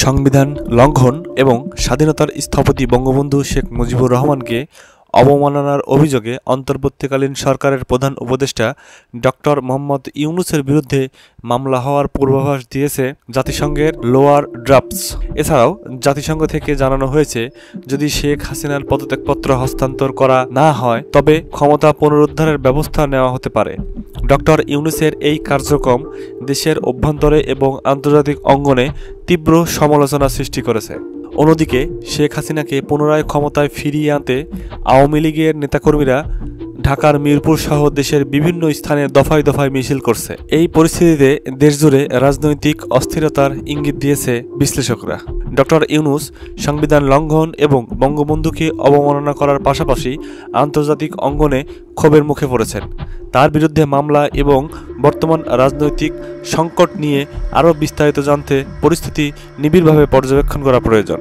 সংবিধান লঙ্ঘন এবং স্বাধীনতার স্থপতি বঙ্গবন্ধু শেখ মুজিবুর রহমানকে অবমাননার অভিযোগে অন্তর্বর্তীকালীন সরকারের প্রধান উপদেষ্টা ডক্টর মোহাম্মদ ইউনূসের বিরুদ্ধে মামলা হওয়ার পূর্বাভাস দিয়েছে জাতিসংঘের লোয়ার ড্রাফটস। এছাড়াও জাতিসংঘ থেকে জানানো হয়েছে, যদি শেখ হাসিনার পদত্যাগপত্র হস্তান্তর করা না হয় তবে ক্ষমতা পুনরুদ্ধারের ব্যবস্থা নেওয়া হতে পারে। ডক্টর ইউনূসের এই কার্যক্রম দেশের অভ্যন্তরে এবং আন্তর্জাতিক অঙ্গনে তীব্র সমালোচনা সৃষ্টি করেছে। অন্যদিকে শেখ হাসিনাকে পুনরায় ক্ষমতায় ফিরিয়ে আনতে আওয়ামী লীগের নেতাকর্মীরা ঢাকার মিরপুর সহ দেশের বিভিন্ন স্থানে দফায় দফায় মিছিল করছে। এই পরিস্থিতিতে দেশজুড়ে রাজনৈতিক অস্থিরতার ইঙ্গিত দিয়েছে বিশ্লেষকরা। ডক্টর ইউনূস সংবিধান লঙ্ঘন এবং বঙ্গবন্ধুকে অবমাননা করার পাশাপাশি আন্তর্জাতিক অঙ্গনে ক্ষোভের মুখে পড়েছেন। তার বিরুদ্ধে মামলা এবং বর্তমান রাজনৈতিক সংকট নিয়ে আরও বিস্তারিত জানতে পরিস্থিতি নিবিড়ভাবে পর্যবেক্ষণ করা প্রয়োজন।